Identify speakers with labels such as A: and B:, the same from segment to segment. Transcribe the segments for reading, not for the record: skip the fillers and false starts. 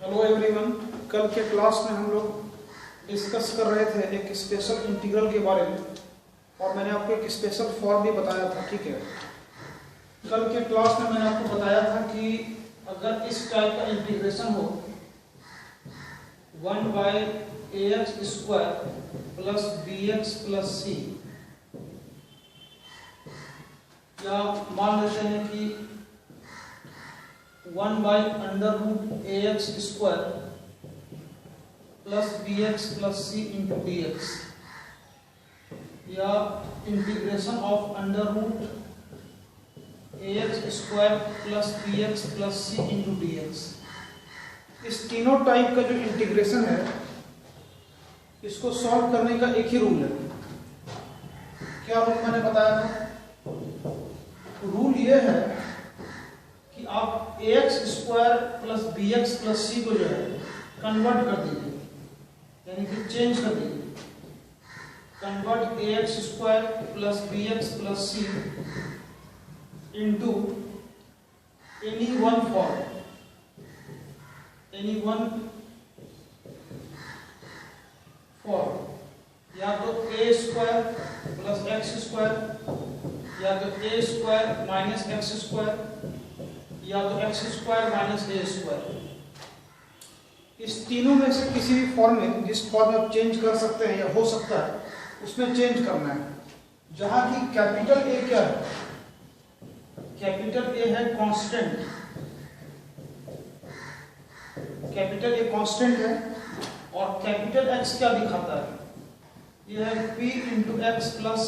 A: Hello everyone. कल के class में हम लोग डिस्कस कर रहे थे एक स्पेशल इंटीग्रल के बारे में और मैंने आपको एक स्पेशल फॉर्म भी बताया था। ठीक है, कल के क्लास में मैंने आपको बताया था कि अगर इस टाइप का इंटीग्रेशन हो 1/ax² plus bx plus c, या मान लेते हैं कि 1/√ax² plus bx plus c into dx, या integration of √ax² plus bx plus c into dx। इस तीनों टाइप का जो इंटीग्रेशन है इसको सॉल्व करने का एक ही रूल है। क्या रूल मैंने बताया था? रूल ये है कि आप ax² plus bx plus c को जो है कन्वर्ट कर दीजिए, यानी कि चेंज कर दीजिए। Convert ax² plus bx plus c into any one form, या तो a² प्लस x², या तो a² माइनस x², या तो x² माइनस a²। इस तीनों में से किसी भी फॉर्म में, जिस फॉर्म में आप चेंज कर सकते हैं या हो सकता है, उसमें चेंज करना है। जहां की कैपिटल A क्या है? कैपिटल A है कांस्टेंट। कैपिटल A कांस्टेंट है और कैपिटल X क्या दिखाता है? यह है P into X plus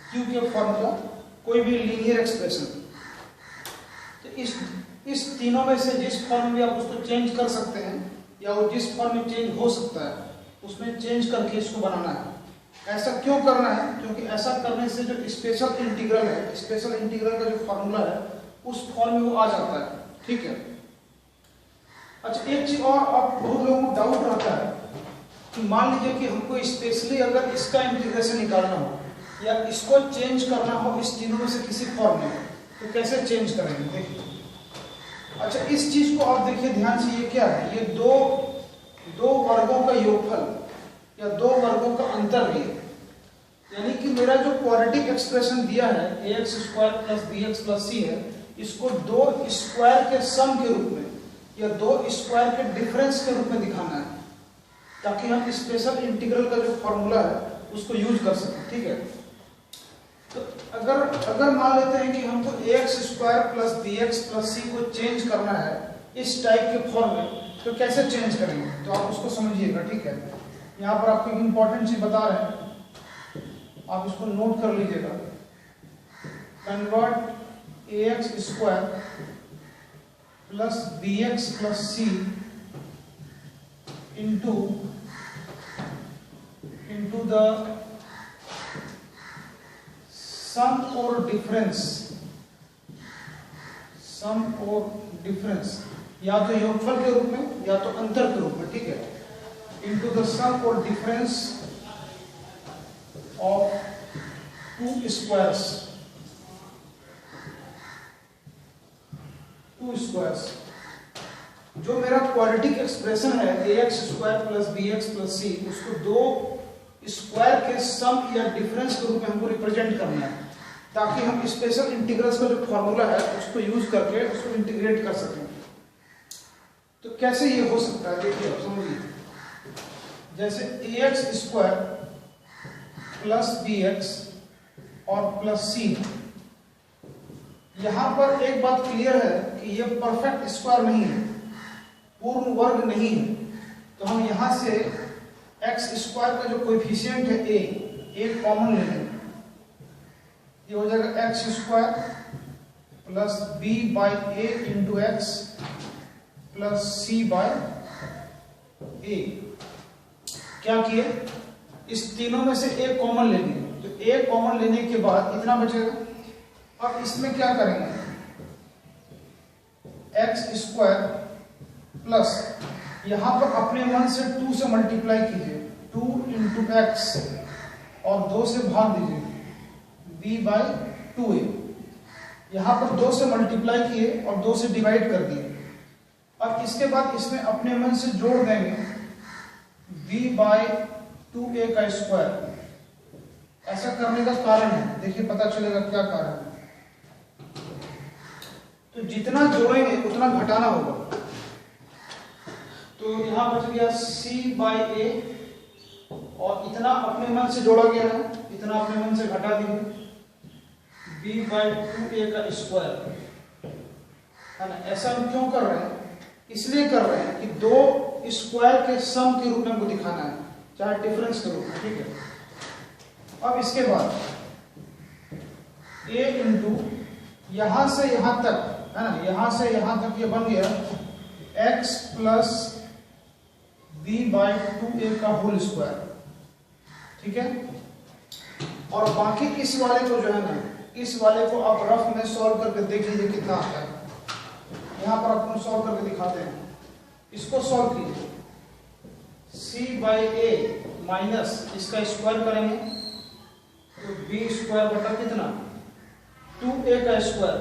A: Q के फॉर्म का कोई भी लीनियर एक्सप्रेशन। तो इस तीनों में से जिस फॉर्म में आप उसको चेंज कर सकते हैं या वो जिस फॉर्म में चेंज हो सकता है उसमें चेंज करके इसको बनाना है। ऐसा क्यों करना है? क्योंकि ऐसा करने से जो स्पेशल इंटीग्रल है, स्पेशल इंटीग्रल का जो फॉर्मूला है उस फॉर्म में वो आ जाता है। ठीक है। अच्छा, एक चीज और आप बहुत लोगों को डाउट रहता है कि मान लीजिए कि हमको स्पेशली अगर इसका इंटीग्रेशन निकालना हो या इसको चेंज करना हो इस तीनों में से किसी फॉर्म में, तो कैसे चेंज करेंगे? देखिए, अच्छा इस चीज को आप देखिए ध्यान से। ये क्या है? ये दो वर्गों का योगफल या दो वर्गों का अंतर भी है। यानी कि मेरा जो क्वाड्रेटिक एक्सप्रेशन दिया है ax² plus bx plus c है, इसको दो स्क्वायर के सम के रूप में या दो स्क्वायर के डिफरेंस के रूप में दिखाना है, ताकि हम स्पेशल इंटीग्रल का जो फॉर्मूला है उसको यूज कर सकें। ठीक है। तो अगर मान लेते हैं कि हमको ax² plus bx plus c को चेंज करना है इस टाइप के फॉर्म में, तो कैसे चेंज करेंगे? तो आप उसको समझिएगा। ठीक है, यहाँ पर आपको एक इंपॉर्टेंट चीज बता रहे हैं, आप इसको नोट कर लीजिएगा। Convert ax² plus bx plus c into the sum और डिफरेंस, या तो योगफल के रूप में या तो अंतर के रूप में। ठीक है। इंटू द सम और डिफरेंस ऑफ टू स्क्वायर्स। जो मेरा क्वाड्रेटिक एक्सप्रेशन है ax² plus bx plus c, उसको दो स्क्वायर के सम या डिफरेंस के रूप में हमको रिप्रेजेंट करना है, ताकि हम स्पेशल इंटीग्रल्स का जो फॉर्मूला है उसको यूज करके उसको इंटीग्रेट कर सकें। तो कैसे ये हो सकता है? देखिए आप समझिए। जैसे ax² प्लस bx और प्लस c, यहां पर एक बात क्लियर है कि ये परफेक्ट स्क्वायर नहीं है, पूर्ण वर्ग नहीं है। तो हम यहां से x² का जो कोएफिशिएंट है a कॉमन ले लेंगे। ये हो जाएगा x² plus b/a into X plus c/a। क्या किए? इस तीनों में से a कॉमन ले लिए, तो a कॉमन लेने के बाद इतना बचेगा। अब इसमें क्या करेंगे? x² प्लस यहां पर अपने मन से 2 से मल्टीप्लाई कीजिए, 2 इंटू एक्स और 2 से भाग दीजिए b/2a। यहां पर 2 से मल्टीप्लाई किए और 2 से डिवाइड कर दिए। और इसके बाद इसमें अपने मन से जोड़ देंगे b/2a का स्क्वायर। ऐसा करने का कारण है, देखिए पता चलेगा क्या कारण है। तो जितना जोड़ेंगे उतना घटाना होगा। तो यहां बच गया c/a और इतना अपने मन से जोड़ा गया है, इतना अपने मन से घटा दिए b/2a का स्क्वायर, है ना। ऐसा हम क्यों कर रहे हैं? इसलिए कर रहे हैं कि दो स्क्वायर के सम के रूप में हमको दिखाना है, चाहे डिफरेंस के रूप में, ठीक है। अब इसके बाद a इंटू यहां से यहां तक, है ना, यहां से यहां तक ये बन गया x प्लस b/2a का होल स्क्वायर, ठीक है। और बाकी इस वाले को जो है ना, इस वाले को आप रफ में सॉल्व करके देख लीजिए कितना आता है। यहां पर आपको सॉल्व करके दिखाते हैं। इसको सॉल्व कीजिए, c/a माइनस इसका स्क्वायर करेंगे तो b स्क्वायर बटा कितना 2a का स्क्वायर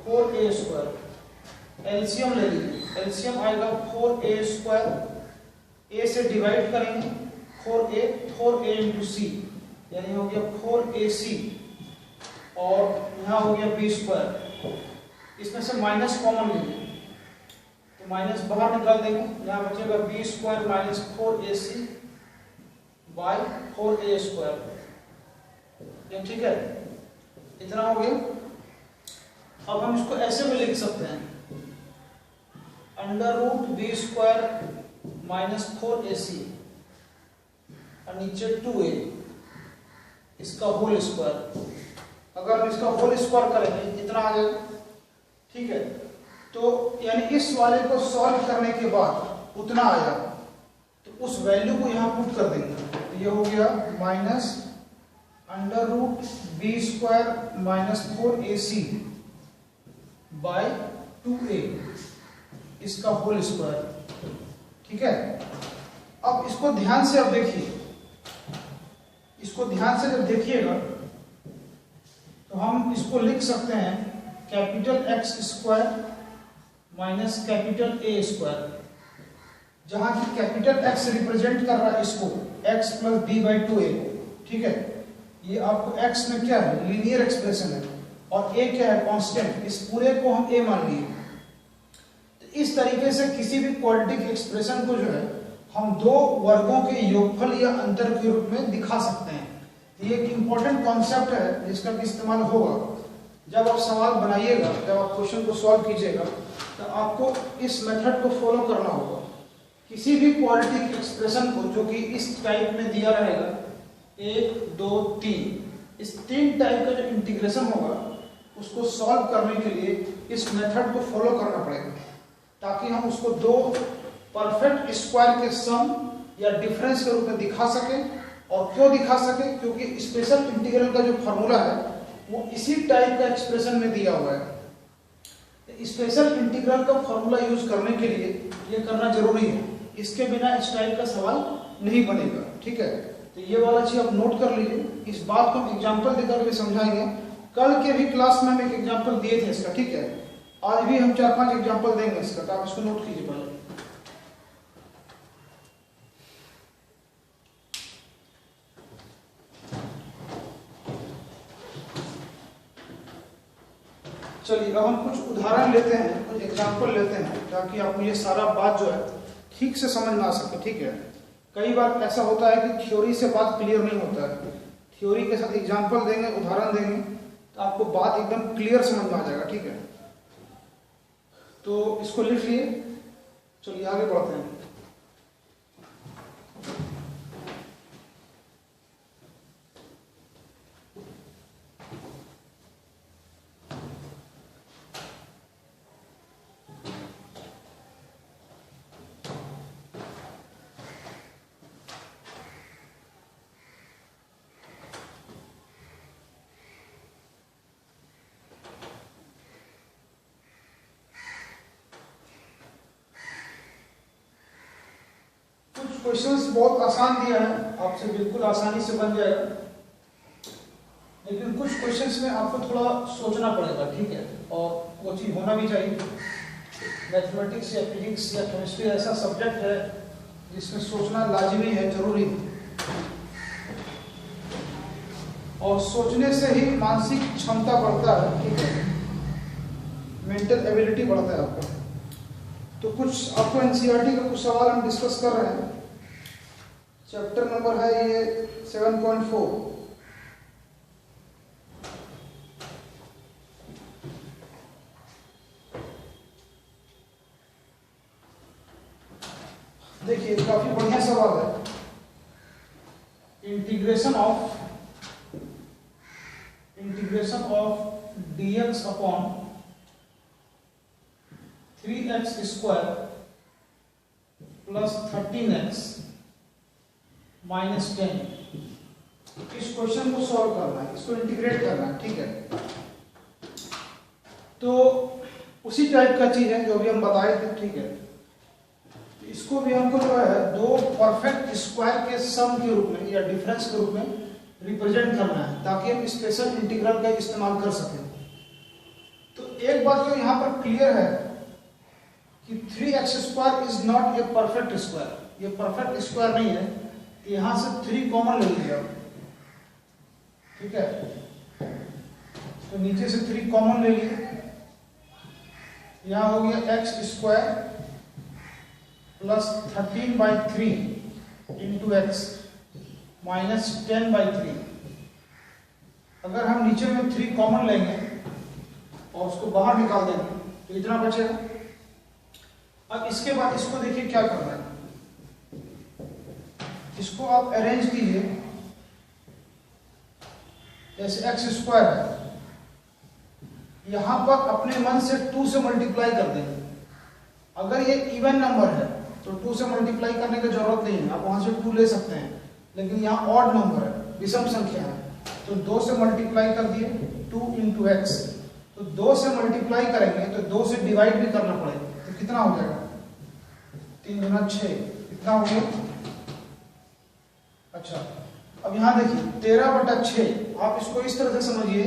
A: 4a स्क्वायर। एलसीएम ले लीजिए, एलसीएम आएगा 4a स्क्वायर, a से डिवाइड करेंगे 4a इंटू c, यानी हो गया 4ac, और यहाँ हो गया b स्क्वायर। इसमें से माइनस कॉमन लीजिए तो माइनस बाहर निकाल देंगे, यहाँ बचेगा b square minus 4ac by 4a square, ये ठीक है, इतना हो गया। अब हम इसको ऐसे भी लिख सकते हैं, under root b square minus 4ac और नीचे 2a इसका होल स्क्वायर। अगर हम इसका होल स्क्वायर करेंगे इतना आ जाएगा, ठीक है। तो यानी इस वाले को सॉल्व करने के बाद उतना आया, तो उस वैल्यू को यहां पुट कर देंगे, तो ये हो गया minus under root b square minus 4ac by 2a इसका होल स्क्वायर, ठीक है। अब इसको ध्यान से अब देखिए, इसको ध्यान से जब देखिएगा तो हम इसको लिख सकते हैं capital X square minus capital A square, जहां की कैपिटल X रिप्रेजेंट कर रहा है इसको x प्लस b/2a, ठीक है। ये आपको x में क्या है, लीनियर एक्सप्रेशन है, और a क्या है, कांस्टेंट। इस पूरे को हम a मान लिए। तो इस तरीके से किसी भी क्वाड्रेटिक एक्सप्रेशन को जो है हम दो वर्गों के योगफल या अंतर के रूप में दिखा सकते हैं। ये एक इंपॉर्टेंट कॉन्सेप्ट है जिसका भी इस्तेमाल होगा जब आप सवाल बनाइएगा, जब आप क्वेश्चन को सॉल्व कीजिएगा, तो आपको इस मेथड को फॉलो करना होगा। किसी भी क्वाड्रेटिक एक्सप्रेशन को जो कि इस टाइप में दिया रहेगा 1 2 3, इस 3 टाइप का जो इंटीग्रेशन होगा उसको सॉल्व करने के लिए इस मेथड को फॉलो करना पड़ेगा, ताकि हम उसको दो परफेक्ट स्क्वायर के सम या डिफरेंस के रूप में दिखा सकें। और क्यों दिखा सके, क्योंकि स्पेशल इंटीग्रल का जो फॉर्मूला है वो इसी टाइप का एक्सप्रेशन में दिया हुआ है। स्पेशल इंटीग्रल का फॉर्मूला यूज करने के लिए ये करना जरूरी है, इसके बिना इस टाइप का सवाल नहीं बनेगा, ठीक है। तो ये वाला चीज आप नोट कर लीजिए। इस बात को हम एग्जाम्पल देकर के समझाएंगे। कल के भी क्लास में हम एक एग्जाम्पल दिए थे इसका, ठीक है। आज भी हम 4-5 एग्जाम्पल देंगे इसका, तो आप इसको नोट कीजिए पहले। चलिए अब हम कुछ उदाहरण लेते हैं, कुछ एग्जाम्पल लेते हैं, ताकि आपको ये सारा बात जो है ठीक से समझ में आ सके, ठीक है। कई बार ऐसा होता है कि थ्योरी से बात क्लियर नहीं होता है, थ्योरी के साथ एग्जाम्पल देंगे, उदाहरण देंगे, तो आपको बात एकदम क्लियर समझ में आ जाएगा, ठीक है। तो इसको लिख लिए, चलिए आगे बढ़ते हैं। क्वेश्चंस बहुत आसान दिया है, आपसे बिल्कुल आसानी से बन जाएगा, लेकिन कुछ क्वेश्चंस में आपको थोड़ा सोचना पड़ेगा, ठीक है, और वो चीज होना भी चाहिए। मैथमेटिक्स या फिजिक्स या केमिस्ट्री ऐसा सब्जेक्ट है जिसमें सोचना लाजमी है, जरूरी है, और सोचने से ही मानसिक क्षमता बढ़ता है, ठीक है, मेंटल एबिलिटी बढ़ता है आपका। तो कुछ आपको एनसीईआरटी का कुछ सवाल हम डिस्कस कर रहे हैं। चैप्टर नंबर है ये 7.4। देखिए काफी बढ़िया सवाल है। Integration of dx upon 3x square plus 13x minus 10। इस क्वेश्चन को सॉल्व करना है, इसको इंटीग्रेट करना है, ठीक है। तो उसी टाइप का चीज है जो भी हम बताए थे, ठीक है। इसको भी हमको जो है दो परफेक्ट स्क्वायर के सम के रूप में या डिफरेंस के रूप में रिप्रेजेंट करना है, ताकि हम स्पेशल इंटीग्रल का इस्तेमाल कर सकें। तो एक बात तो यहाँ पर क्लियर है कि 3x square is not a perfect square. ये परफेक्ट स्क्वायर नहीं है। तो यहाँ से 3 कॉमन ले लीजिए आप, ठीक है। तो नीचे से 3 कॉमन ले लिए, यहाँ हो गया x square plus 13/3 into x minus 10/3। अगर हम नीचे में 3 कॉमन लेंगे और उसको बाहर निकाल देंगे तो इतना बचेगा। अब इसके बाद इसको देखिए क्या करना है। इसको आप अरेंज कीजिए, जैसे एक्स स्क्वायर है, यहां पर अपने मन से 2 से मल्टीप्लाई कर देंगे। अगर ये इवन नंबर है तो 2 से मल्टीप्लाई करने की जरूरत नहीं है, आप वहां से 2 ले सकते हैं। लेकिन यहाँ ऑड नंबर है, विषम संख्या है, तो 2 से मल्टीप्लाई कर दिए 2 इंटू एक्स। तो 2 से मल्टीप्लाई करेंगे तो 2 से डिवाइड भी करना पड़ेगा, तो कितना हो जाएगा 3 गुना 6, कितना हो गया। अच्छा अब यहाँ देखिए 13/6, आप इसको इस तरह से समझिए,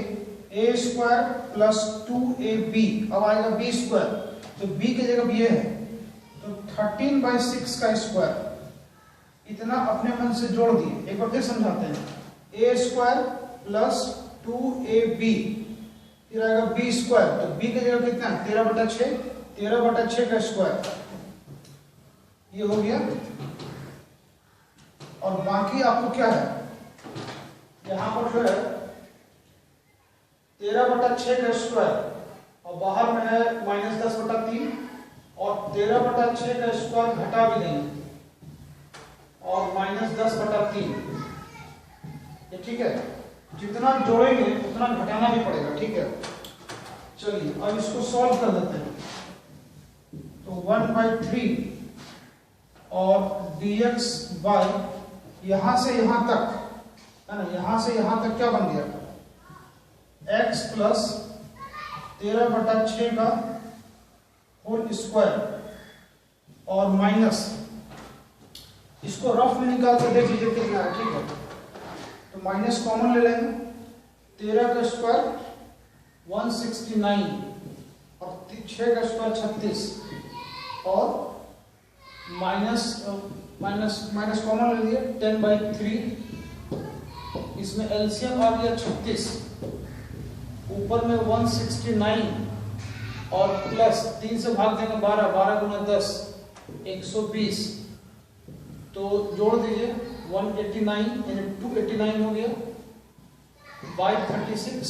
A: a स्क्वायर प्लस 2ab, अब आएगा b स्क्वायर, तो b की जगह ये है, तो 13/6 का स्क्वायर, इतना अपने मन से जोड़ दिए। एक बार फिर समझाते हैं, a स्क्वायर प्लस 2ab, फिर आएगा b स्क्वायर, तो b की जगह कितना है 13/6, 13/6 का स्क्वायर, ये हो गया। और बाकी आपको क्या है, यहां पर जो है 13/6 का स्क्वायर, और बाहर में है -10/3, और 13/6 का स्क्वायर घटा भी देंगे और -10/3, ये ठीक है। जितना जोड़ेंगे उतना घटाना भी पड़ेगा, ठीक है। चलिए अब इसको सॉल्व कर देते हैं। तो 1/3 और dx बाय यहां से यहां तक है ना, यहां से यहां तक क्या बन गया, x प्लस 13/6 का होल स्क्वायर और माइनस, इसको रफ में निकाल कर देख लीजिए कितना है, ठीक है। तो माइनस कॉमन ले लेंगे, 13 का स्क्वायर 169 और 6 का स्क्वायर 36, और माइनस कॉमन ले लिए 10/3, इसमें एलसीएम आ गया 36, ऊपर में 169 और प्लस 3 से भाग देंगे 12, 12 गुना 10 120, तो जोड़ दीजिए 189 यानी 289 हो गया, बाय 36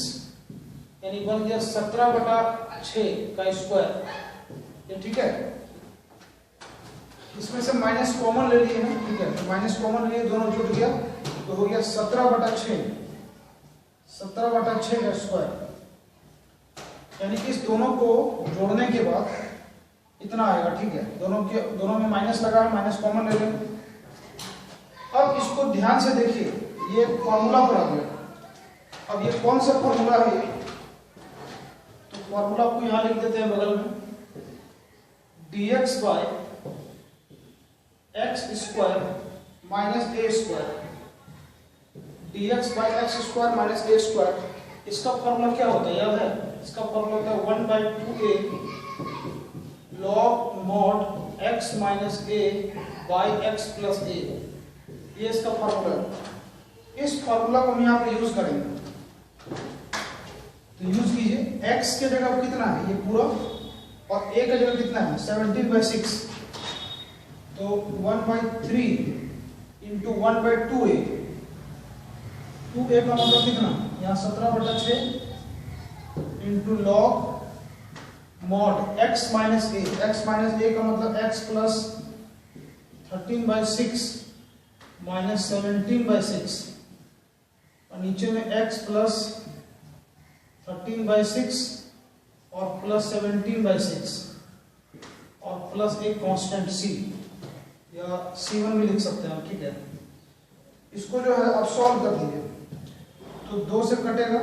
A: यानी बन गया 17/6 का स्क्वायर, ये ठीक है। इसमें से माइनस कॉमन ले लिए हैं, ठीक है, तो माइनस कॉमन लिए, दोनों जुड़ गया, तो हो गया 17/6, 17/6 का स्क्वायर, यानी कि इस दोनों को जोड़ने के बाद इतना आएगा, ठीक है। दोनों में माइनस लगा है, माइनस कॉमन ले लेंगे। अब इसको ध्यान से देखिए, ये फॉर्मूला पर आ गया। अब ये कौन सा फॉर्मूला है, तो फॉर्मूला आपको यहां लिख देते हैं बगल में, dx by x square minus a square, dx by x square minus a square. इसका फॉर्मूला क्या होता है याद है, इसका फॉर्मूला होता है 1/2a log mod x minus a by x plus a, ये इसका फॉर्मूला है। इस फॉर्मूला को हम यहाँ पे यूज करेंगे, तो यूज कीजिए। x के जगह कितना है ये पूरा, और a का जगह कितना है 17/6, तो 1/3 इंटू 1/2a, 2a का मतलब कितना, यहाँ 17/6 into log mod x minus a, x minus a का मतलब x प्लस 13/6 माइनस 17/6, और नीचे में x प्लस 13/6 और प्लस 17/6 और प्लस एक कांस्टेंट c या c1 भी लिख सकते हैं, ठीक है। इसको जो है अब सॉल्व कर दीजिए, तो 2 से कटेगा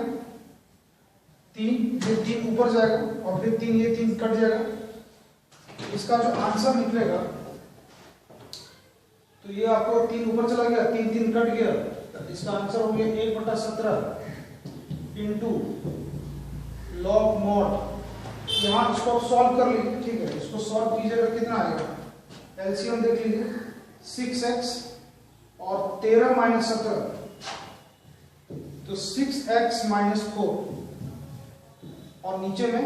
A: 3, ये 3 ऊपर जाएगा और फिर 3, ये 3 कट जाएगा। इसका जो आंसर निकलेगा, तो ये आपको 3 ऊपर चला गया, 3 कट गया, तो इसका आंसर हो गया 1/17 इंटू लॉग मॉड। यहाँ इसको सॉल्व कर लीजिए, ठीक है। इसको सॉल्व कीजिएगा, कितना आएगा, एलसीएम देख लीजिए, 6x और 13 माइनस 17, तो 6x माइनस 4, और नीचे में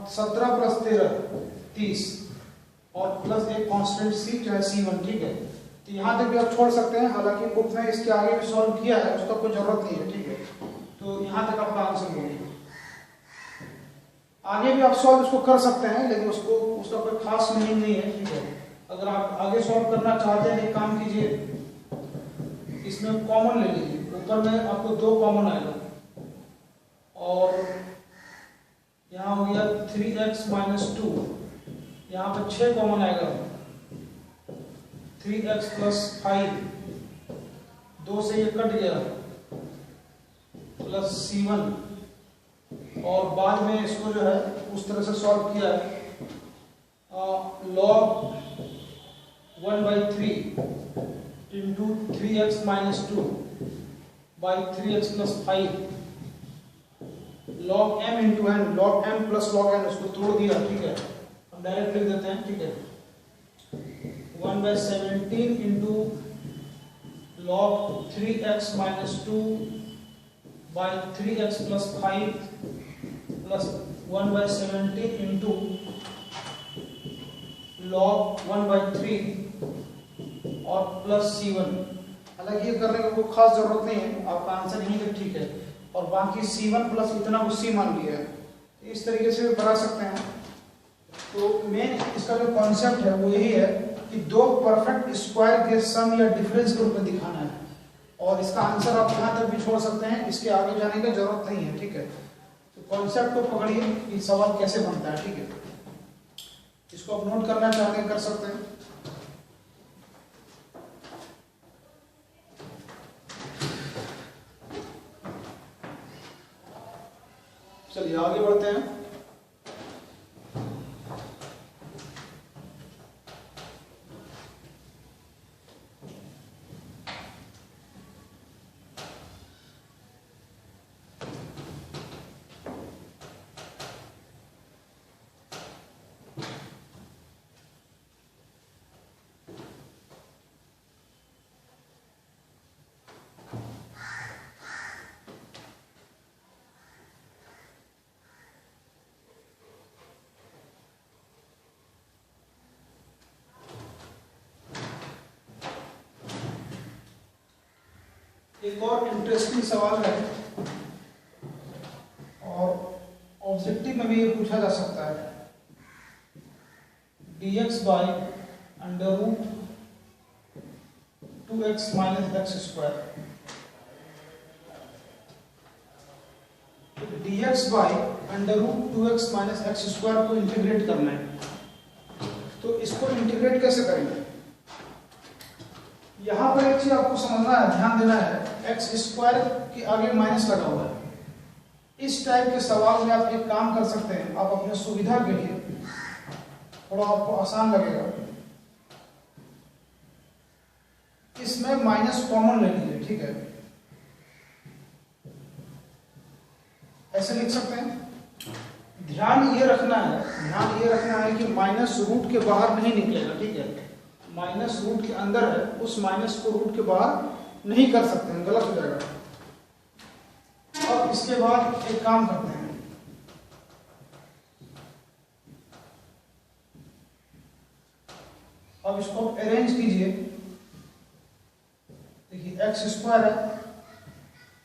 A: 17 प्लस 13 30, और प्लस एक कांस्टेंट c चाहे c1, ठीक है। तो यहाँ तक भी आप छोड़ सकते हैं, हालांकि बुक में इसके आगे भी सॉल्व किया है, उसका कोई जरूरत नहीं है, ठीक है। तो यहाँ तक आपका आंसर होगा। आगे भी आप सॉल्व इसको कर सकते हैं, लेकिन उसका कोई खास मीनिंग नहीं है, ठीक है। अगर आप आगे सॉल्व करना चाहते हैं, एक काम कीजिए, इसमें कॉमन ले लीजिए, ऊपर में आपको 2 कॉमन आएगा, और यहाँ हो गया 3x माइनस 2, यहाँ पर 6 कॉमन आएगा, 3x प्लस 5, 2 से ये कट गया, प्लस c1, और बाद में इसको जो है उस तरह से सॉल्व किया है, log 1/3 into 3x minus 2 by 3x plus 5 log m into n, log m plus log n, उसको तोड़ दिया, ठीक है। हम डायरेक्ट लिख देते हैं, ठीक है। 1/17 into log 3x minus 2 by 3x plus 5 plus 1/17 into log 1/3 और प्लस c1। हालांकि ये करने की कोई खास जरूरत नहीं है, आपका आंसर यहीं तक ठीक है, और बाकी c1 प्लस इतना को c मान लिया है, इस तरीके से भी बना सकते हैं। तो मेन इसका जो कॉन्सेप्ट है वो यही है कि 2 परफेक्ट स्क्वायर के सम या डिफरेंस के रूप में दिखाना है, और इसका आंसर आप यहाँ तक भी छोड़ सकते हैं, इसके आगे जाने की जरूरत नहीं है, ठीक है। तो कॉन्सेप्ट को पकड़िए कि सवाल कैसे बनता है, ठीक है। इसको आप नोट करना चाहते हैं कर सकते हैं। चलिए आगे बढ़ते हैं। एक और इंटरेस्टिंग सवाल है, और ऑब्जेक्टिव में भी ये पूछा जा सकता है। dx by under root 2x minus x square, dx by under root 2x minus x square को इंटीग्रेट करना है। तो इसको इंटीग्रेट कैसे करेंगे, यहां पर एक चीज आपको समझना है, ध्यान देना है, एक्स स्क्वायर के आगे माइनस लगा हुआ है। इस टाइप के सवाल में आप एक काम कर सकते हैं, आप अपने सुविधा के लिए, थोड़ा आपको आसान लगेगा, इसमें माइनस कॉमन ले लीजिए, ठीक है। ऐसे लिख सकते हैं ध्यान ये रखना है कि माइनस रूट के बाहर नहीं निकलेगा, ठीक है। माइनस रूट के अंदर है, उस माइनस को रूट के बाहर नहीं कर सकते हैं, गलत हो जाएगा। अब इसके बाद एक काम करते हैं, अब इसको अरेंज कीजिए। देखिए एक्स स्क्वायर है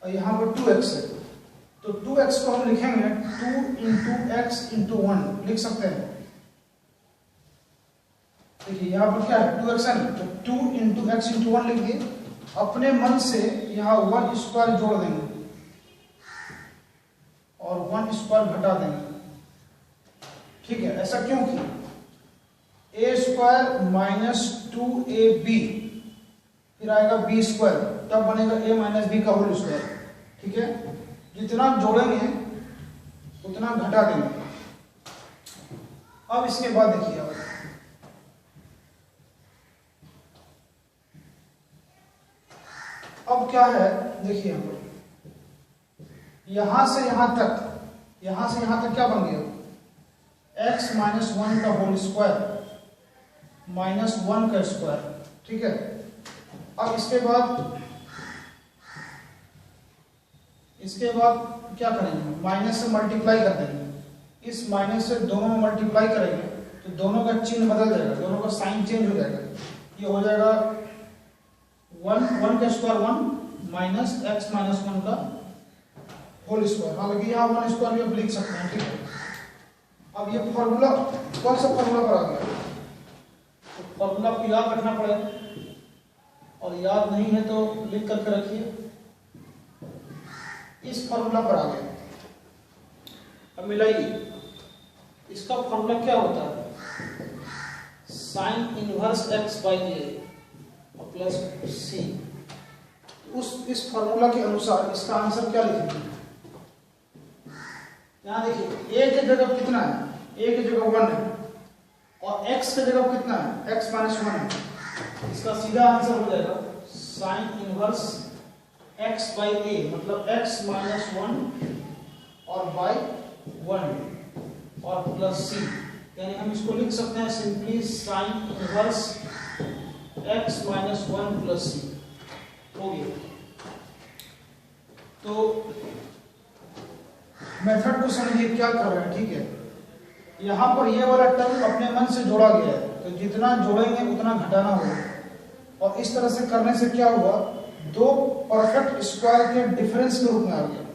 A: और यहाँ पर 2x है, तो 2x को हम लिखेंगे 2 इंटू एक्स इंटू 1 लिख सकते हैं। देखिए यहाँ पर क्या है 2x है, तो 2 इंटू एक्स इंटू 1 लिख दिए। अपने मन से यहाँ 1 स्क्वायर जोड़ देंगे और 1 स्क्वायर घटा देंगे, ठीक है। ऐसा क्यों किया? ए स्क्वायर माइनस 2ab, फिर आएगा बी स्क्वायर, तब बनेगा a माइनस बी का होल स्क्वायर, ठीक है। जितना जोड़ेंगे उतना घटा देंगे। अब इसके बाद देखिए, अब क्या है, देखिए यहाँ पर यहां से यहां तक क्या बन गया, x माइनस 1 का होल स्क्वायर माइनस 1 का स्क्वायर, ठीक है। अब इसके बाद क्या करेंगे, माइनस से मल्टीप्लाई कर देंगे। इस माइनस से दोनों में मल्टीप्लाई करेंगे तो दोनों का चिन्ह बदल जाएगा, दोनों का साइन चेंज हो जाएगा। ये हो जाएगा 1 का स्क्वायर 1 माइनस x माइनस 1 का होल स्क्वायर। हालांकि यहाँ 1 स्क्वायर भी आप लिख सकते हैं, ठीक है। अब ये फॉर्मूला कौन सा फॉर्मूला पर आ गया, तो फॉर्मूला को याद रखना पड़ेगा, और याद नहीं है तो लिख करके रखिए। इस फॉर्मूला पर आ गया। अब मिलाइए, इसका फॉर्मूला क्या होता है, साइन इनवर्स x बाई ए और प्लस सी। इस फॉर्मूला के अनुसार इसका आंसर क्या लिखेंगे, यहाँ देखिए a की जगह कितना है, a की जगह 1 है और x की जगह कितना है, x माइनस 1 है। इसका सीधा आंसर हो जाएगा साइन इनवर्स x बाई ए, मतलब x माइनस 1 और बाई 1 और प्लस सी, यानी हम इसको लिख सकते हैं simply sine inverse x minus 1 plus C हो गया। तो मेथड को समझिए क्या कर रहे हैं, ठीक है। यहां पर ये वाला टर्म अपने मन से जोड़ा गया है, तो जितना जोड़ेंगे उतना घटाना होगा। और इस तरह से करने से क्या हुआ, दो परफेक्ट स्क्वायर के डिफरेंस के रूप में आ गया।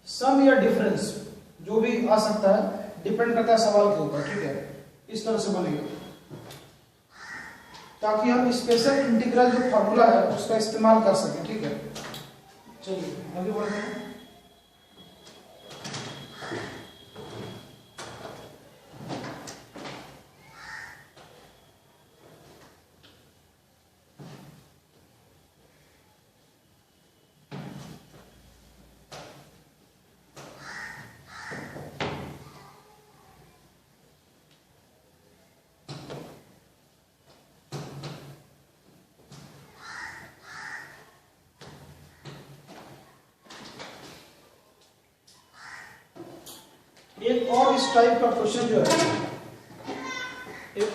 A: सम या डिफरेंस जो भी आ सकता है, डिपेंड करता है सवाल के ऊपर, ठीक है। इस तरह से बनेगा ताकि हम स्पेशल इंटीग्रल जो फॉर्मूला है उसका इस्तेमाल कर सकें, ठीक है। चलिए आगे बढ़ते हैं। एक और इस टाइप का क्वेश्चन जो है,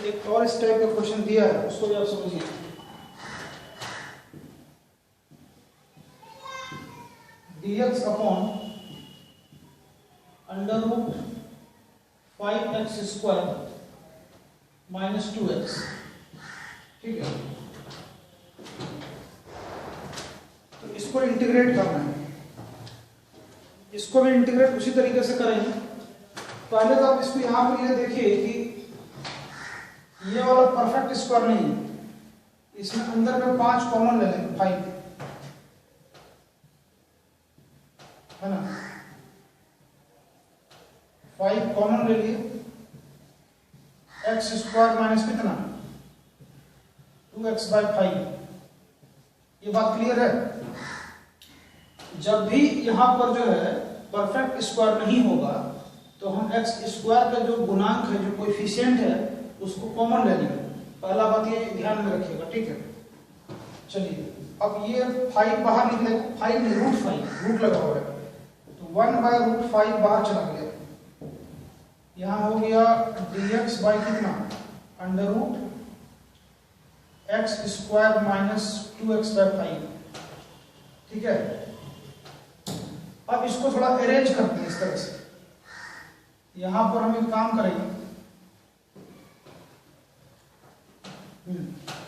A: एक और इस टाइप का क्वेश्चन दिया है, उसको भी आप समझिए। dx upon under root 5x square minus 2x, ठीक है। तो इसको इंटीग्रेट करना है, इसको भी इंटीग्रेट उसी तरीके से करेंगे। पहले तो आप इसको यहां पर ये देखिए कि ये वाला परफेक्ट स्क्वायर नहीं है, इसमें अंदर में 5 कॉमन ले लेंगे, 5 है ना, 5 कॉमन ले लिए। एक्स स्क्वायर माइनस कितना 2x बाई 5, ये बात क्लियर है। जब भी यहां पर जो है परफेक्ट स्क्वायर नहीं होगा तो हम एक्स स्क्वायर का जो गुणांक है, जो कोएफिशिएंट है, उसको कॉमन ले लेंगे। पहला बात ये ध्यान में रखिएगा, ठीक है। चलिए अब ये 5 बाहर निकलेगा, 5 नहीं रूट 5 रूट लगा हुआ है, तो 1 बाय रूट 5 बाहर चला गया। यहाँ हो गया dx बाई कितना, under root x square minus 2x by 5। ठीक है, अब इसको थोड़ा अरेंज करते हैं इस तरह से। यहां पर हम एक काम करेंगे,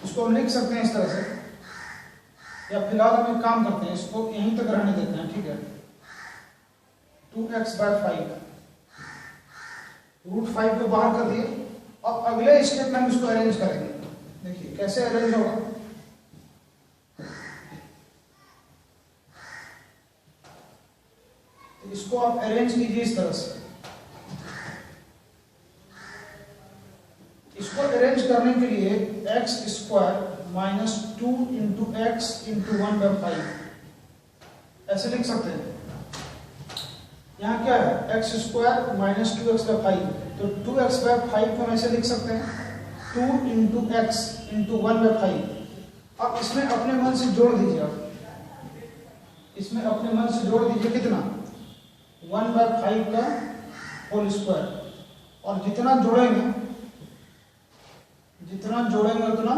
A: इसको हम लिख सकते हैं इस तरह से, या फिलहाल हम एक काम करते हैं, इसको यहीं तक रहने देते हैं। ठीक है, 2x बाई 5, रूट 5 को बाहर कर दिए। अब अगले स्टेप में हम इसको अरेंज करेंगे। देखिए कैसे अरेंज होगा। तो इसको आप अरेंज कीजिए इस तरह से। इसको अरेंज करने के लिए x square minus 2 into x into 1 by 5 ऐसे लिख सकते हैं। यहाँ क्या है, x square minus 2x by 5, तो 2x बाई 5 को हम ऐसे लिख सकते हैं 2 इंटू एक्स इंटू 1 बाई 5। अब इसमें अपने मन से जोड़ दीजिए, आप इसमें अपने मन से जोड़ दीजिए कितना, 1 बाई 5 का होल स्क्वायर, और जितना जोड़ेंगे उतना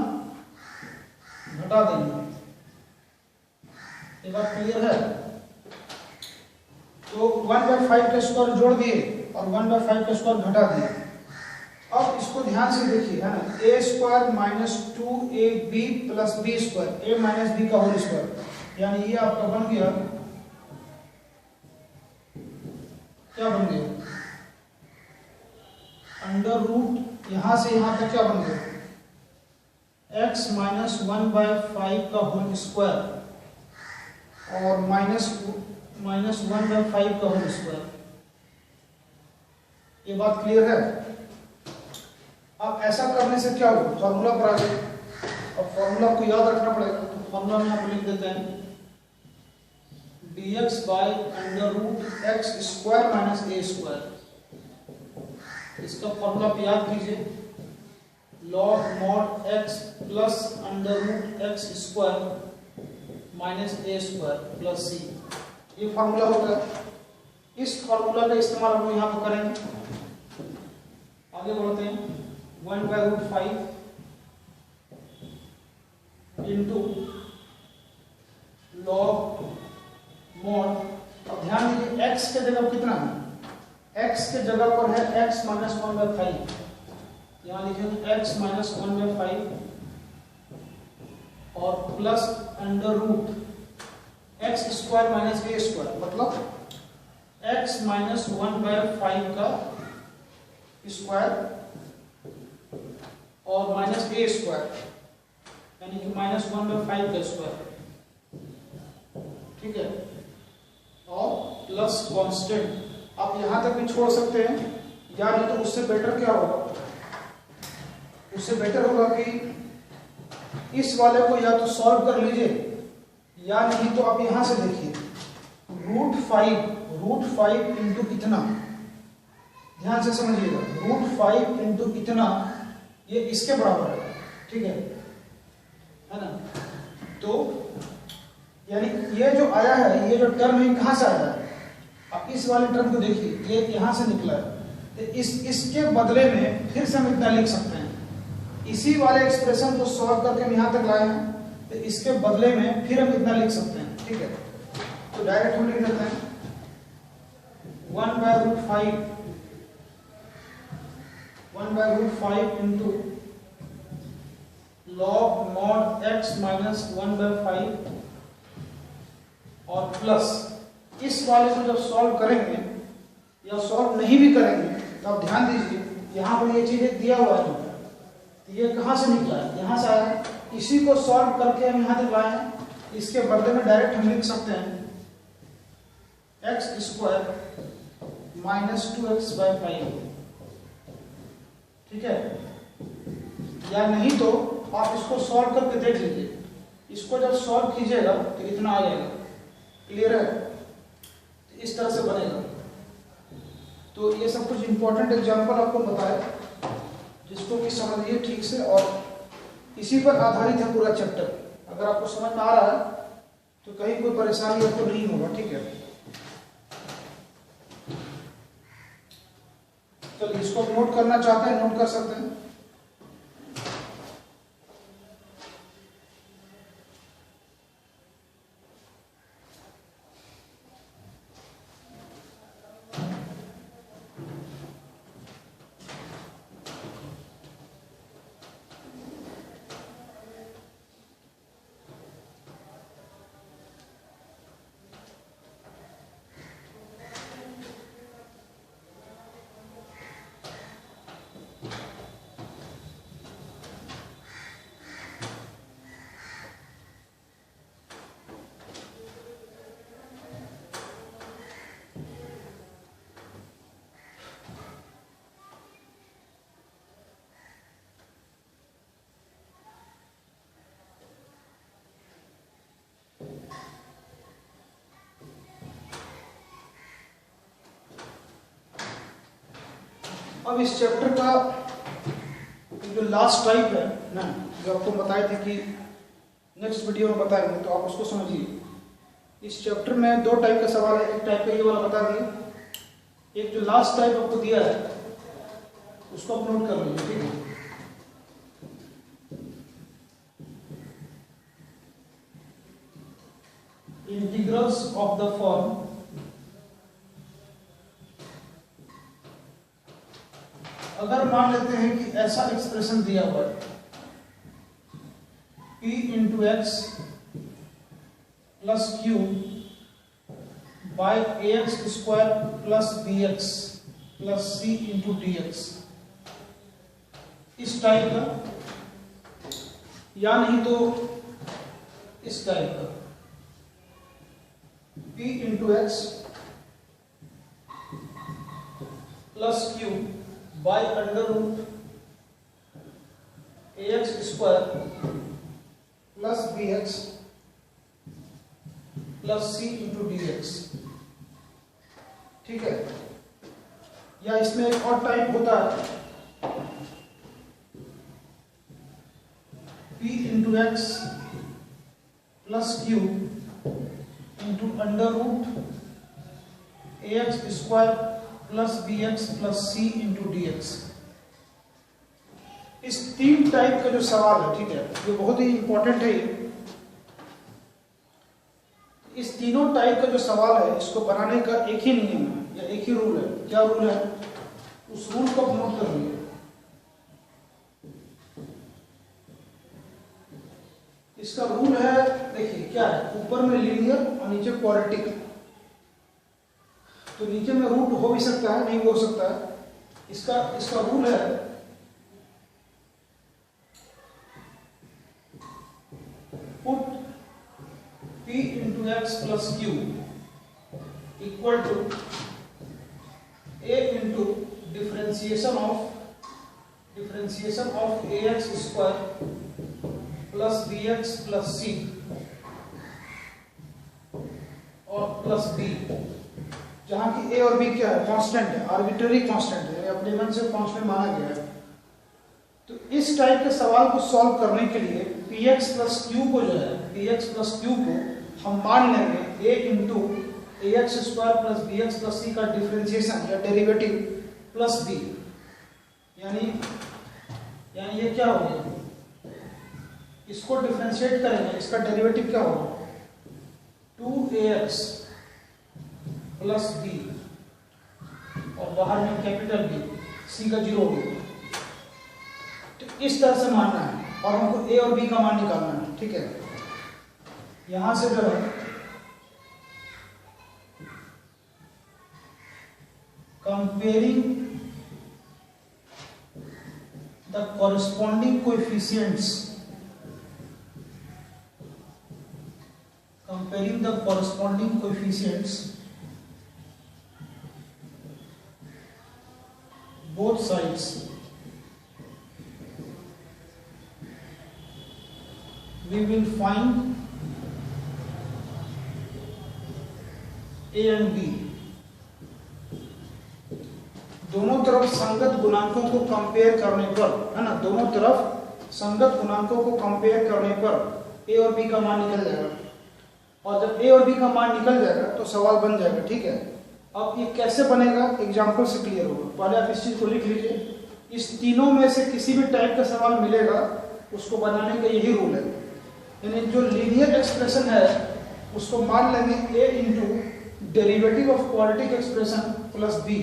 A: घटा देंगे। ये बात क्लियर है। तो 1 बाई 5 का स्क्वायर जोड़ दिए और 1 बाई 5 का स्क्वायर घटा दिए। अब इसको ध्यान से देखिए, है ना, ए स्क्वायर माइनस 2ab प्लस B square, A minus B का होल स्क्वायर, यानी ये आपका बन गया, क्या बन गया, अंडर रूट, यहां से यहां तक क्या बन गया, x माइनस 1 बाई 5 का होल स्क्वायर और माइनस 1 बाई 5 का होल स्क्वायर। ये बात क्लियर है। अब ऐसा करने से क्या होगा, फॉर्मूला पर आ गए। अब फॉर्मूला को याद रखना पड़ेगा, तो फॉर्मूला में आप लिख देते हैं dx by under root x square minus A square. इसका फॉर्मूला आप याद कीजिए, log mod x plus under root x square minus A square plus C. ये फॉर्मूला होगा। इस फॉर्मूला का इस्तेमाल हम यहाँ पर करेंगे। आगे बढ़ते हैं, 1 by root 5 into log mod. अब ध्यान दीजिए x के जगह कितना है, x के जगह पर है x माइनस 1 बाई 5, यहाँ लिखेंगे x माइनस 1 बाई 5 और plus under root x square minus A square, मतलब x माइनस 1 बाई 5 का स्क्वायर और माइनस ए स्क्वायर, यानी कि माइनस 1 बाई 5 का स्क्वायर। ठीक है, और प्लस कांस्टेंट। आप यहां तक भी छोड़ सकते हैं, या नहीं तो उससे बेटर क्या होगा, उससे बेटर होगा कि इस वाले को या तो सॉल्व कर लीजिए, या नहीं तो आप यहां से देखिए रूट 5 इंटू कितना, ध्यान से समझिएगा, रूट 5 इंटू कितना, ये इसके बराबर है। ठीक है ना। तो यानी ये जो आया है, ये जो टर्म है कहां से आया है, अब इस वाले टर्म को देखिए, ये यहां से निकला है। तो इसके बदले में फिर से हम इतना लिख सकते हैं, इसी वाले एक्सप्रेशन को सॉल्व करके हम यहां तक लाए हैं, तो इसके बदले में फिर हम इतना लिख सकते हैं। ठीक है, तो डायरेक्ट हम लिख देते हैं 1 by root 5 into log mod x minus 1 by 5 और प्लस इस वाले को जब सॉल्व करेंगे या सॉल्व नहीं भी करेंगे, तो आप ध्यान दीजिए यहां पर ये चीज दिया हुआ है, तो ये कहां से निकला है, यहां से आया है। इसी को सॉल्व करके हम यहां तक लाए हैं, इसके बदले में डायरेक्ट हम लिख सकते हैं x square minus 2x by 5। ठीक है, या नहीं तो आप इसको सॉल्व करके देख लीजिए, इसको जब सॉल्व कीजिएगा तो इतना आ जाएगा। क्लियर है, तो इस तरह से बनेगा। तो ये सब कुछ इंपॉर्टेंट एग्जांपल आपको बताया, जिसको कि समझिए ठीक से, और इसी पर आधारित है पूरा चैप्टर। अगर आपको समझ में आ रहा है तो कहीं कोई परेशानी आपको नहीं होगा। ठीक है, चलिए इसको नोट करना चाहते हैं नोट कर सकते हैं। अब इस चैप्टर का जो लास्ट टाइप है ना, जो आपको बताए थे कि नेक्स्ट वीडियो में बताएंगे, तो आप उसको समझिए। इस चैप्टर में दो टाइप का सवाल है। एक टाइप का ये वाला बता दिए, एक जो लास्ट टाइप आपको दिया है उसको आप नोट कर लीजिए, ठीक है। इंटीग्रल्स ऑफ द फॉर्म अगर मान लेते हैं कि ऐसा एक्सप्रेशन दिया हुआ है p into X plus Q by A X square plus B X plus C into D X, इस टाइप का, या नहीं तो इस टाइप का p into X plus Q by under root A X square plus B X plus C into D X, ठीक है। या इसमें एक और टाइप होता है p into X plus Q into under root A X square plus B X plus C into D X. इस तीन टाइप का जो सवाल है, ठीक है, ये बहुत ही इंपॉर्टेंट है। इस तीनों टाइप का जो सवाल है, इसको बनाने का एक ही नियम है या एक ही रूल है। क्या रूल है? उस रूल को आप नोट कर लीजिए। इसका रूल है, देखिए क्या है, ऊपर में लीनियर और नीचे क्वाड्रेटिक। तो नीचे में रूट हो भी सकता है, नहीं हो सकता है। इसका रूल है put p into X plus Q equal to a into differentiation of A X square plus B X plus C और प्लस बी, जहां की ए और बी क्या है, कांस्टेंट है, आर्बिट्ररी कांस्टेंट है, अपने मन से कांस्टेंट माना गया है। तो इस टाइप के सवाल को सॉल्व करने के लिए px प्लस क्यू को जो है, px प्लस क्यू को हम मान लेंगे a into A X square plus B X plus C का डिफरेंशिएशन या डेरिवेटिव प्लस b, यानी ये क्या होगा, इसको डिफरेंशिएट करेंगे, इसका डेरिवेटिव क्या होगा, 2ax प्लस बी और बाहर में कैपिटल बी, सी का 0 होगा। तो इस तरह से मानना है और हमको ए और बी का मान निकालना है, ठीक है। यहां से जो है comparing the corresponding coefficients, both sides, we will find a and b। दोनों तरफ संगत गुणांकों को कंपेयर करने पर, है ना, दोनों तरफ संगत गुणांकों को कंपेयर करने पर ए और बी का मान निकल जाएगा। और जब ए और बी का मान निकल जाएगा तो सवाल बन जाएगा, ठीक है। अब ये कैसे बनेगा एग्जाम्पल से क्लियर होगा। पहले आप इस चीज को लिख लीजिए, इस तीनों में से किसी भी टाइप का सवाल मिलेगा उसको बनाने का यही रूल है। यानी जो लीनियर एक्सप्रेशन है उसको मान लेंगे a into derivative of quadratic expression plus b,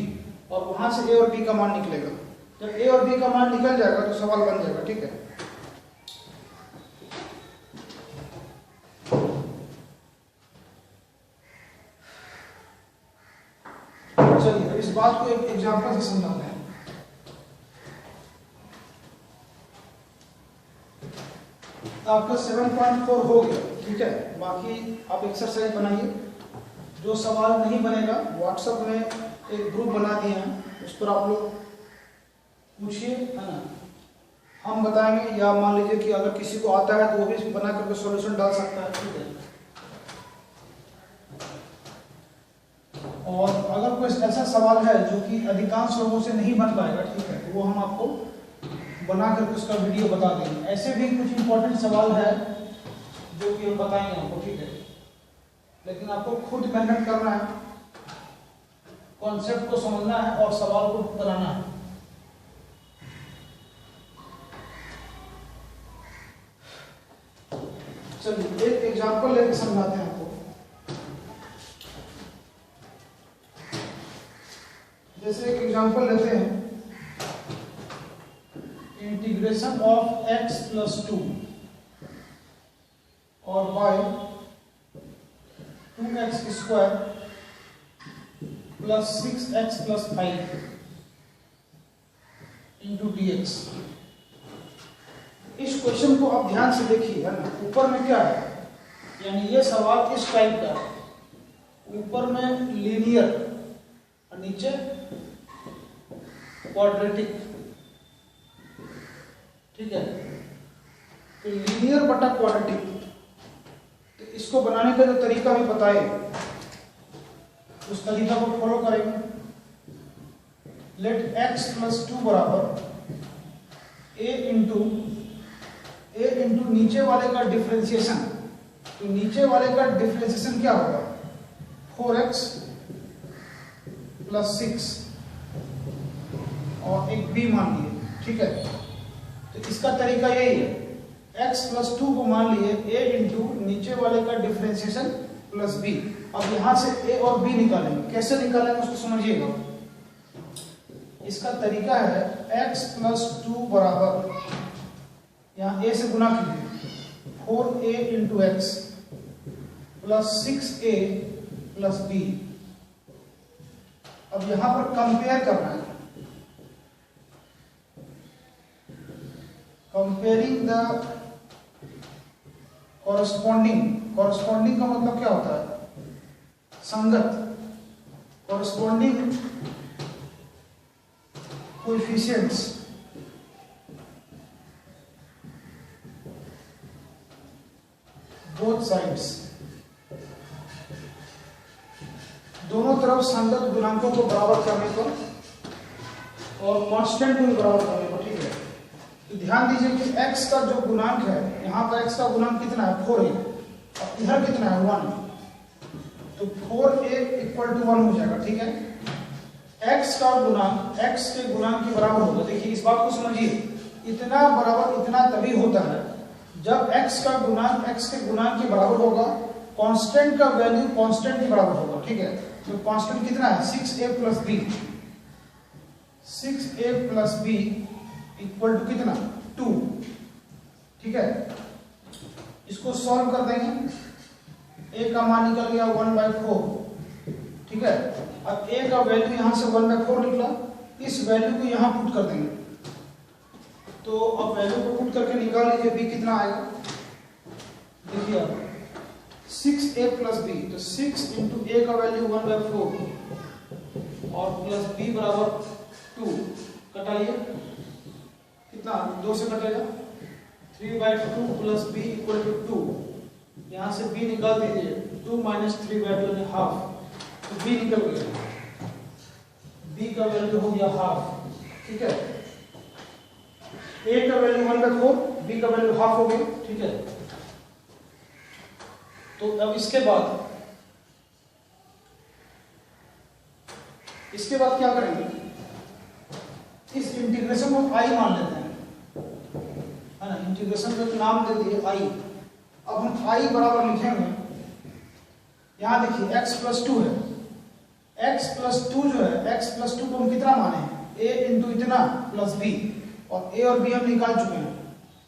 A: और वहां से a और b का मान निकलेगा। जब a और b का मान निकल जाएगा तो सवाल बन जाएगा। ठीक है, चलिए इस बात को एक एग्जांपल से समझाते हैं। आपका 7.4 हो गया। ठीक है, बाकी आप एक्सरसाइज बनाइए। जो सवाल नहीं बनेगा व्हाट्सएप में एक ग्रुप बना दिए हैं, उस पर आप लोग पूछिए, है ना, हम बताएंगे। या मान लीजिए कि अगर किसी को आता है तो वो भी बना करके सॉल्यूशन डाल सकता है। ठीक है, और अगर कोई ऐसा सवाल है जो कि अधिकांश लोगों से नहीं बन पाएगा, ठीक है, तो वो हम आपको बना करके उसका वीडियो बता देंगे। ऐसे भी कुछ इंपॉर्टेंट सवाल है जो कि हम बताएंगे आपको। ठीक है, लेकिन आपको खुद मेहनत करना है, कॉन्सेप्ट को समझना है और सवाल को बनाना है। चलिए एक एग्जांपल लेकर समझाते हैं आपको। जैसे एक एग्जांपल लेते हैं, इंटीग्रेशन ऑफ x प्लस 2 और y 2x square plus 6x plus 5 into dx। इस क्वेश्चन को आप ध्यान से देखिए, है ना। ऊपर में क्या है, यानी ये सवाल इस टाइप का है। ऊपर में लीनियर और नीचे क्वाड्रेटिक। ठीक है, तो लीनियर बटा क्वाड्रेटिक, तो इसको बनाने का जो तरीका भी बताए उस तरीका को फॉलो करेंगे। लेट x प्लस 2 बराबर a इंटू नीचे वाले का डिफरेंशिएशन। तो नीचे वाले का डिफरेंशिएशन क्या होगा, 4x प्लस 6 और एक b मान लिए। ठीक है, तो इसका तरीका यही है, x प्लस 2 को मान लिए a इंटू नीचे वाले का डिफरेंशिएशन प्लस b। अब यहां से a और b निकालेंगे। कैसे निकालेंगे उसको समझिएगा। इसका तरीका है x प्लस 2 बराबर, यहाँ a से गुना कीजिए, 4a into X plus 6a plus b। अब यहां पर कंपेयर करना है, कंपेयरिंग द कॉरस्पॉन्डिंग का मतलब क्या होता है, संगत, कॉरस्पॉन्डिंग कोएफिशिएंट्स बोथ साइड्स, दोनों तरफ संगत गुणांकों को बराबर करने पर और कांस्टेंट को भी बराबर करने पर। ठीक है, तो ध्यान दीजिए कि x का जो गुणांक है, यहाँ पर x का गुणांक कितना है, 4a, और इधर कितना है, 1, तो 4a इक्वल टू 1 हो जाएगा। ठीक है, x का गुणांक x के गुणांक के बराबर होगा। देखिए इस बात को समझिए, इतना बराबर इतना तभी होता है जब x का गुणांक x के गुणांक के बराबर होगा, कांस्टेंट का वैल्यू कांस्टेंट के बराबर होगा। ठीक है, तो कांस्टेंट कितना है, 6a plus b, 6a plus b equal to कितना, 2। ठीक है, इसको सॉल्व कर देंगे। a का मान निकल गया 1/4। ठीक है, अब a का वैल्यू यहां से 1/4 निकला, इस वैल्यू को यहां पुट कर देंगे। तो अब वैल्यू को पुट करके निकाल लीजिए b कितना आएगा। देखिए आप 6a प्लस b, तो 6 इंटू a का वैल्यू 1/4 और प्लस b बराबर 2, कटाइए, कितना 2 से कटेगा, 3/2 प्लस b इक्वल टू 2। यहाँ से b निकाल दीजिए, 2 माइनस 3/2 यानी हाफ, तो b निकल गया, b का वैल्यू हो गया हाफ। ठीक है, a का वैल्यू 1/4, b का वैल्यू हाफ हो गया। ठीक है, तो अब इसके बाद इसके बाद क्या करेंगे, इस इंटीग्रेशन को आई मान लेते हैं, है ना। इंटीग्रेशन को नाम दे दिए आई। अब हम आई बराबर लिखेंगे, यहां देखिए x प्लस 2 है, x प्लस 2 जो है, x प्लस 2 को हम कितना माने हैं, a इंटू इतना प्लस b, और a और b हम निकाल चुके हैं,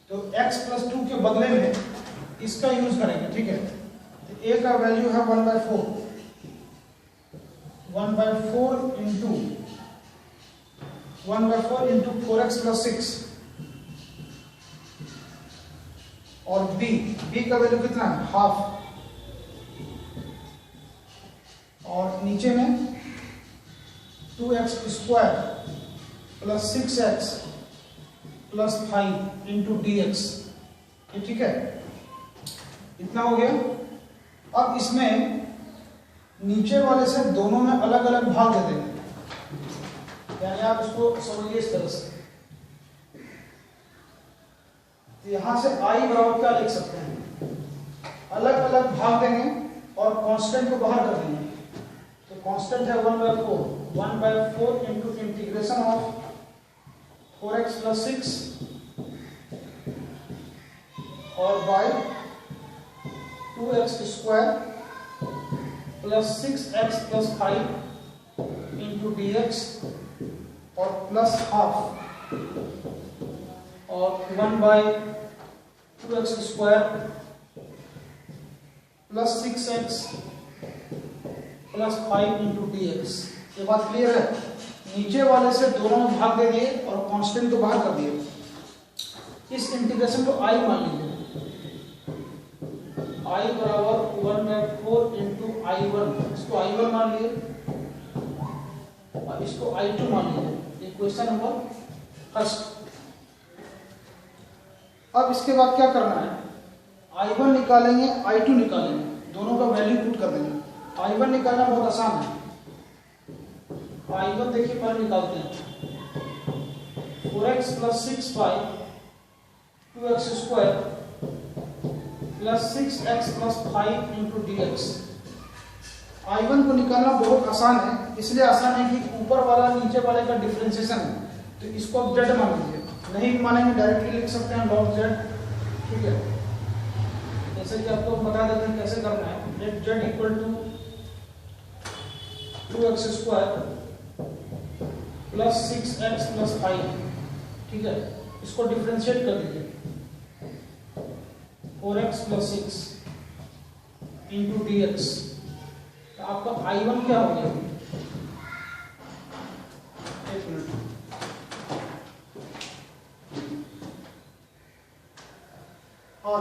A: तो x प्लस 2 के बदले में इसका यूज करेंगे, ठीक है। तो a का वैल्यू है 1/4, 1/4 इंटू 1/4 इंटू 4x प्लस 6, और b का वैल्यू कितना है, हाफ, और नीचे में 2x square plus 6x plus 5 into dx, ये ठीक है, इतना हो गया। अब इसमें नीचे वाले से दोनों में अलग अलग भाग दे देंगे, यानी आप इसको समझिए इस तरह से। तो यहां से i बराबर क्या लिख सकते हैं, अलग अलग भाग देंगे और कांस्टेंट को बाहर कर देंगे। तो कांस्टेंट है 1/4 into integration of 4x plus 6 और by 2x square plus 6x plus 5 into dx, और प्लस हाफ, और 1/2x square plus 6x plus 5 into dx। ये बात क्लियर है। नीचे वाले से दोनों में भाग दे दिए और कांस्टेंट को बाहर कर दिए। इस इंटीग्रेशन को i मान लीजिए, i बराबर 1/4 इंटू i1, इसको i1 मान लिए और इसको i2 मान लीजिए। ये क्वेश्चन नंबर फर्स्ट। अब इसके बाद क्या करना है, i1 निकालेंगे, i2 निकालेंगे, दोनों का वैल्यू पुट कर देंगे। i1 निकालना बहुत आसान है। i1 देखिए पहले निकालते हैं, 4x plus 6 by 2x square plus 6x plus 5 into dx। i1 को निकालना बहुत आसान है, इसलिए आसान है कि ऊपर वाला नीचे वाले का डिफरेंशिएशन है, तो इसको आप z मान लीजिए। नहीं मानेंगे डायरेक्टली लिख सकते हैं log z, ठीक है। जैसे कि आपको बता देते हैं कैसे करना है। Let z equal to 2x square plus 6x plus 5, ठीक है। इसको डिफरेंशिएट कर दीजिए, 4x प्लस 6 इंटू dx। तो आपका i1 क्या हो गया, एक मिनट, और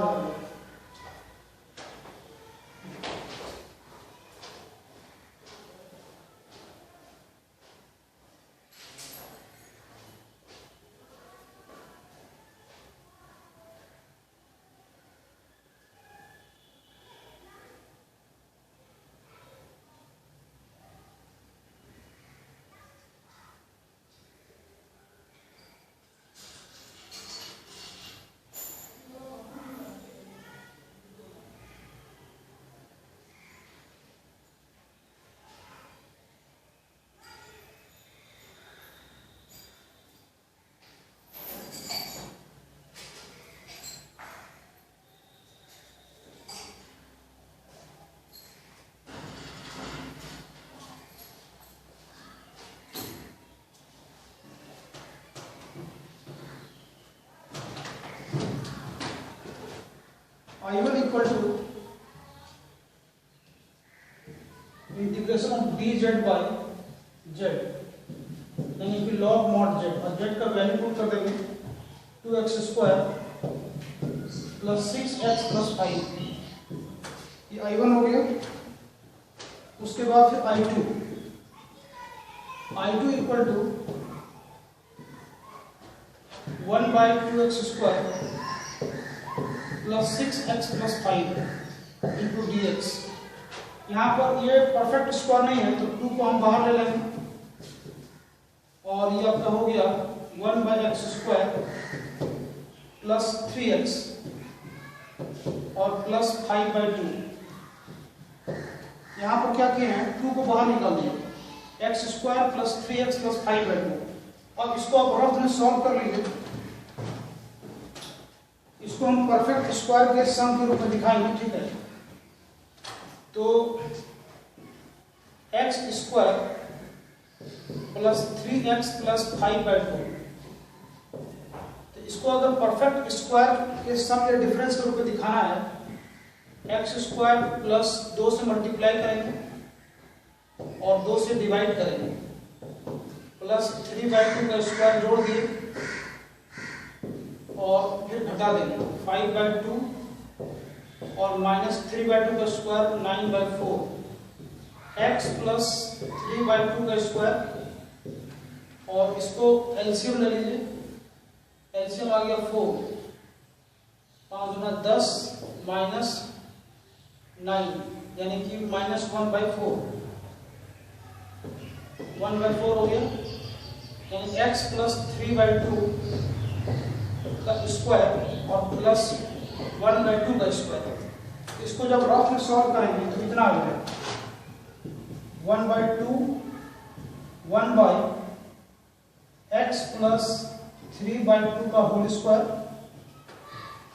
A: I1 equal to integration of dz बाय z, यानी कि log mod z, और z का वैल्यू पुट कर देंगे 2x square plus 6x plus 5, ये I1 हो गया। उसके बाद फिर I2 equal to 1/2x square plus 6x plus 5 into dx। यहाँ पर ये परफेक्ट स्क्वायर नहीं है, तो 2 को हम बाहर ले लेंगे, और ये आपका हो गया 1/x स्क्वायर प्लस 3x और प्लस 5/2। यहाँ पर क्या किए हैं, 2 को बाहर निकाल दिया, x square plus 3x plus 5/2। अब इसको आप रफ में सॉल्व कर लीजिए। इसको हम परफेक्ट स्क्वायर के सम के रूप में दिखाएंगे, ठीक है। तो x square plus 3x plus 5/2, तो इसको अगर परफेक्ट स्क्वायर के सम या डिफरेंस के रूप में दिखाना है, एक्स स्क्वायर प्लस 2 से मल्टीप्लाई करेंगे और 2 से डिवाइड करेंगे, प्लस 3/2 का स्क्वायर जोड़ दिए और फिर घटा देंगे 5/2 और माइनस 3/2 का स्क्वायर 9/4, x प्लस 3/2 का स्क्वायर और इसको एलसीएम ले लीजिए। एलसीएम आ गया 4, 5 गुना 10 माइनस 9 यानी कि माइनस 1/4, 1/4 हो गया, यानी x प्लस 3/2 का स्क्वायर और प्लस 1/2 का स्क्वायर। इसको जब रफ में सॉल्व करेंगे तो इतना आ जाएगा 1/2 1/x प्लस 3/2 का होल स्क्वायर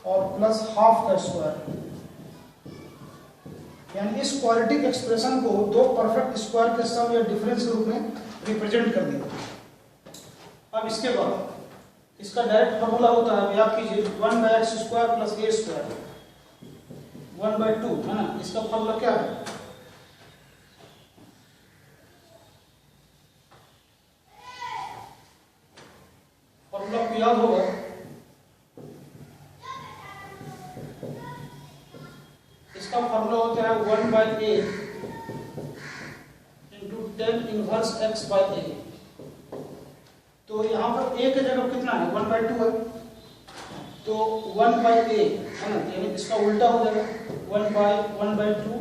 A: और प्लस हाफ का स्क्वायर। यानी इस क्वाड्रेटिक एक्सप्रेशन को दो परफेक्ट स्क्वायर के सम या डिफरेंस के रूप में रिप्रेजेंट कर दिया। अब इसके बाद इसका डायरेक्ट फॉर्मूला होता है, याद कीजिए 1/x square plus a square 1/2 है ना। इसका फॉर्मूला क्या है? फॉर्मूला आपको याद होगा, इसका फॉर्मूला होता है 1/a into tan inverse x by a। तो यहाँ पर a के जगह कितना है? 1/2 है, तो 1/a है ना, यानी इसका उल्टा हो जाएगा 1/2